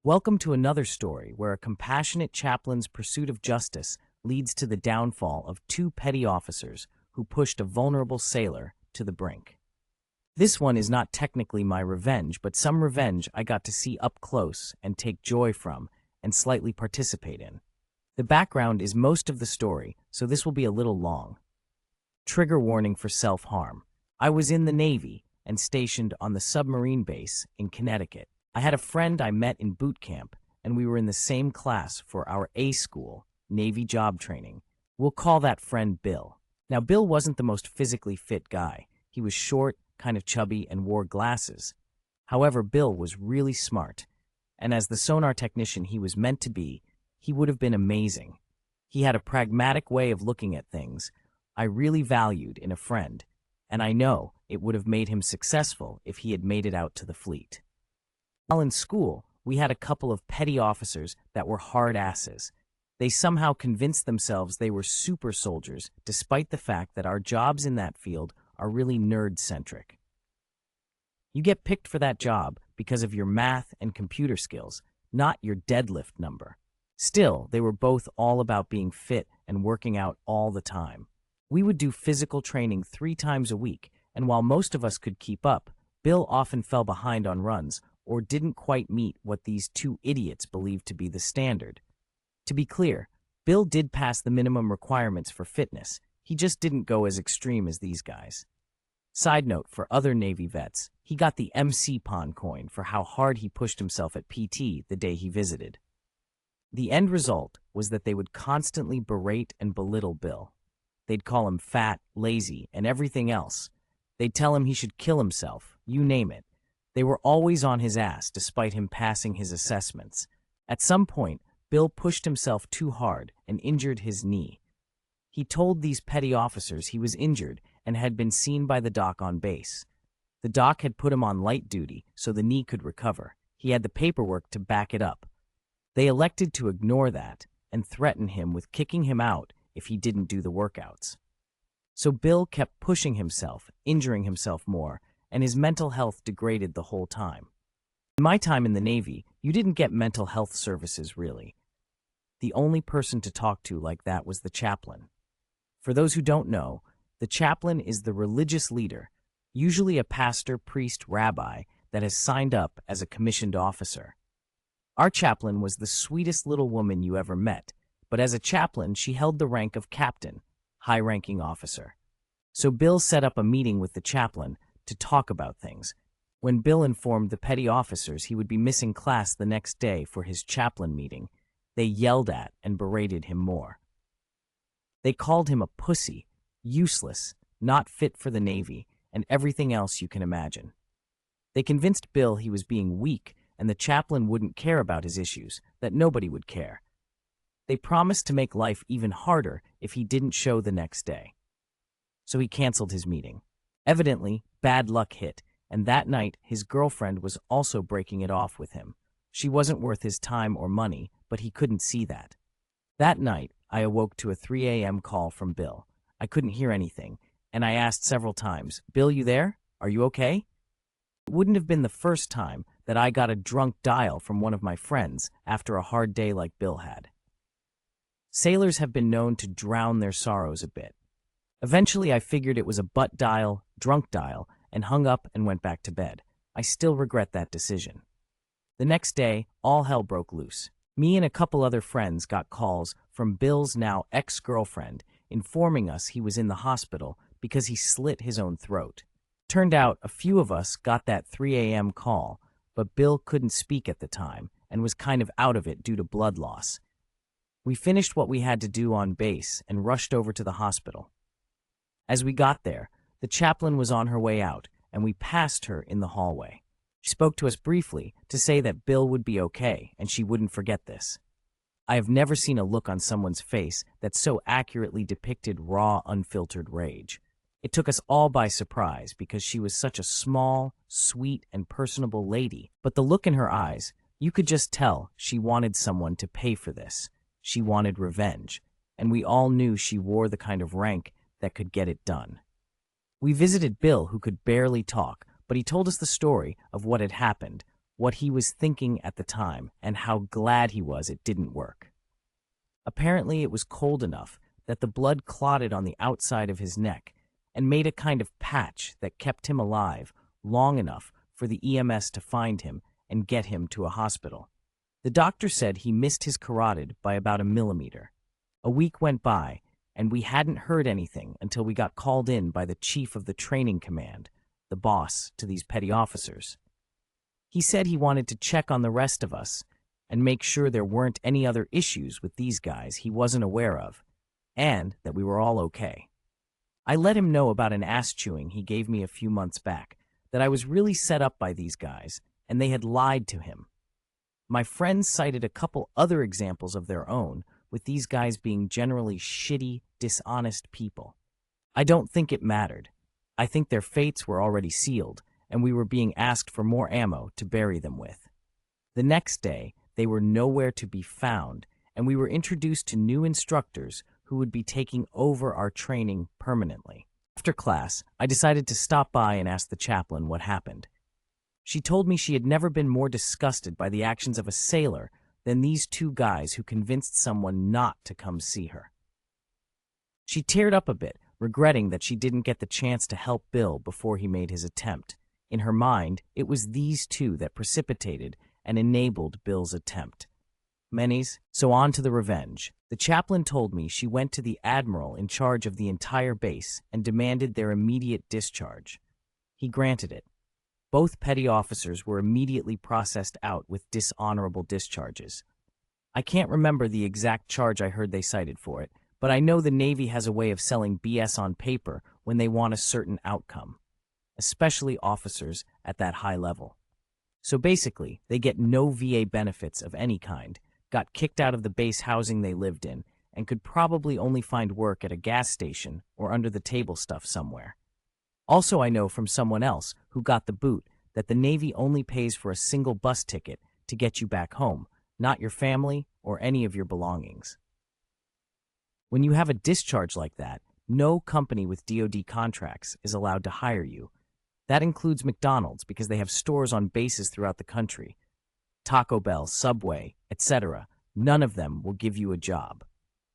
Welcome to another story where a compassionate chaplain's pursuit of justice leads to the downfall of two petty officers who pushed a vulnerable sailor to the brink. This one is not technically my revenge, but some revenge I got to see up close and take joy from and slightly participate in. The background is most of the story, so this will be a little long. Trigger warning for self-harm. I was in the Navy and stationed on the submarine base in Connecticut. I had a friend I met in boot camp, and we were in the same class for our A school, Navy job training. We'll call that friend Bill. Now, Bill wasn't the most physically fit guy. He was short, kind of chubby, and wore glasses. However, Bill was really smart, and as the sonar technician he was meant to be, he would have been amazing. He had a pragmatic way of looking at things I really valued in a friend, and I know it would have made him successful if he had made it out to the fleet. While in school, we had a couple of petty officers that were hard asses. They somehow convinced themselves they were super soldiers, despite the fact that our jobs in that field are really nerd-centric. You get picked for that job because of your math and computer skills, not your deadlift number. Still, they were both all about being fit and working out all the time. We would do physical training 3 times a week, and while most of us could keep up, Bill often fell behind on runs or didn't quite meet what these two idiots believed to be the standard. To be clear, Bill did pass the minimum requirements for fitness. He just didn't go as extreme as these guys. Side note for other Navy vets, he got the MC Pon coin for how hard he pushed himself at PT the day he visited. The end result was that they would constantly berate and belittle Bill. They'd call him fat, lazy, and everything else. They'd tell him he should kill himself, you name it. They were always on his ass despite him passing his assessments. At some point, Bill pushed himself too hard and injured his knee. He told these petty officers he was injured and had been seen by the doc on base. The doc had put him on light duty so the knee could recover. He had the paperwork to back it up. They elected to ignore that and threaten him with kicking him out if he didn't do the workouts. So Bill kept pushing himself, injuring himself more, and his mental health degraded the whole time. In my time in the Navy, you didn't get mental health services, really. The only person to talk to like that was the chaplain. For those who don't know, the chaplain is the religious leader, usually a pastor, priest, rabbi, that has signed up as a commissioned officer. Our chaplain was the sweetest little woman you ever met, but as a chaplain, she held the rank of captain, high-ranking officer. So Bill set up a meeting with the chaplain to talk about things. When Bill informed the petty officers he would be missing class the next day for his chaplain meeting, they yelled at and berated him more. They called him a pussy, useless, not fit for the Navy, and everything else you can imagine. They convinced Bill he was being weak and the chaplain wouldn't care about his issues, that nobody would care. They promised to make life even harder if he didn't show the next day. So he canceled his meeting. Evidently, bad luck hit, and that night his girlfriend was also breaking it off with him. She wasn't worth his time or money, but he couldn't see that. That night, I awoke to a 3 a.m. call from Bill. I couldn't hear anything, and I asked several times, "Bill, you there? Are you okay?" It wouldn't have been the first time that I got a drunk dial from one of my friends after a hard day like Bill had. Sailors have been known to drown their sorrows a bit. Eventually, I figured it was a butt dial, drunk dial, and hung up and went back to bed. I still regret that decision. The next day, all hell broke loose. Me and a couple other friends got calls from Bill's now ex-girlfriend informing us he was in the hospital because he slit his own throat. Turned out a few of us got that 3 a.m. call, but Bill couldn't speak at the time and was kind of out of it due to blood loss. We finished what we had to do on base and rushed over to the hospital. As we got there, the chaplain was on her way out, and we passed her in the hallway. She spoke to us briefly to say that Bill would be okay and she wouldn't forget this. I have never seen a look on someone's face that so accurately depicted raw, unfiltered rage. It took us all by surprise because she was such a small, sweet, and personable lady, but the look in her eyes, you could just tell she wanted someone to pay for this. She wanted revenge, and we all knew she wore the kind of rank that could get it done. We visited Bill, who could barely talk, but he told us the story of what had happened, what he was thinking at the time, and how glad he was it didn't work. Apparently, it was cold enough that the blood clotted on the outside of his neck and made a kind of patch that kept him alive long enough for the EMS to find him and get him to a hospital. The doctor said he missed his carotid by about a millimeter. A week went by, and we hadn't heard anything until we got called in by the chief of the training command, the boss to these petty officers. He said he wanted to check on the rest of us and make sure there weren't any other issues with these guys he wasn't aware of, and that we were all okay. I let him know about an ass-chewing he gave me a few months back, that I was really set up by these guys, and they had lied to him. My friends cited a couple other examples of their own, with these guys being generally shitty, dishonest people. I don't think it mattered. I think their fates were already sealed, and we were being asked for more ammo to bury them with. The next day, they were nowhere to be found, and we were introduced to new instructors who would be taking over our training permanently. After class, I decided to stop by and ask the chaplain what happened. She told me she had never been more disgusted by the actions of a sailor than these two guys who convinced someone not to come see her. She teared up a bit, regretting that she didn't get the chance to help Bill before he made his attempt. In her mind, it was these two that precipitated and enabled Bill's attempt. Many's, so on to the revenge. The chaplain told me she went to the admiral in charge of the entire base and demanded their immediate discharge. He granted it. Both petty officers were immediately processed out with dishonorable discharges. I can't remember the exact charge I heard they cited for it, but I know the Navy has a way of selling BS on paper when they want a certain outcome, especially officers at that high level. So basically, they get no VA benefits of any kind, got kicked out of the base housing they lived in, and could probably only find work at a gas station or under-the-table stuff somewhere. Also, I know from someone else who got the boot that the Navy only pays for a single bus ticket to get you back home, not your family or any of your belongings. When you have a discharge like that, no company with DoD contracts is allowed to hire you. That includes McDonald's because they have stores on bases throughout the country. Taco Bell, Subway, etc. None of them will give you a job.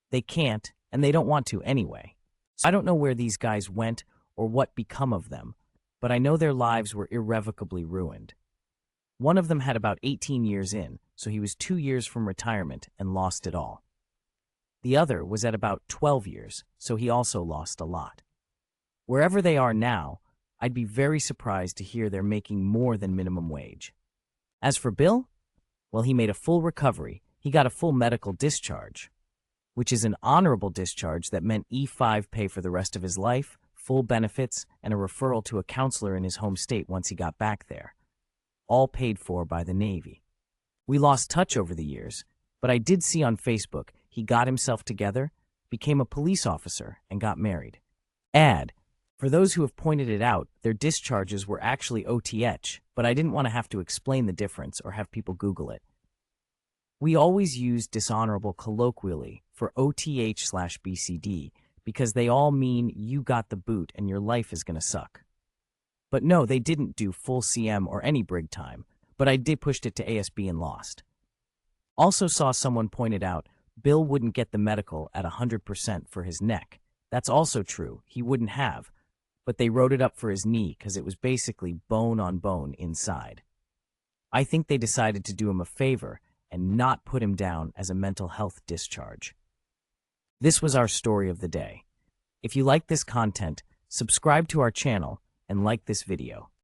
They can't, and they don't want to anyway. So I don't know where these guys went or what become of them, but I know their lives were irrevocably ruined. One of them had about 18 years in, so he was 2 years from retirement and lost it all. The other was at about 12 years, so he also lost a lot. Wherever they are now, I'd be very surprised to hear they're making more than minimum wage. As for Bill, well, he made a full recovery. He got a full medical discharge, which is an honorable discharge that meant E5 pay for the rest of his life, full benefits, and a referral to a counselor in his home state once he got back there. All paid for by the Navy. We lost touch over the years, but I did see on Facebook he got himself together, became a police officer, and got married. For those who have pointed it out, their discharges were actually OTH, but I didn't want to have to explain the difference or have people Google it. We always use dishonorable colloquially for OTH/BCD because they all mean you got the boot and your life is going to suck. But no, they didn't do full CM or any brig time, but I did pushed it to ASB and lost. Also saw someone pointed out Bill wouldn't get the medical at 100% for his neck. That's also true, he wouldn't have, but they wrote it up for his knee because it was basically bone on bone inside. I think they decided to do him a favor and not put him down as a mental health discharge. This was our story of the day. If you like this content, subscribe to our channel and like this video.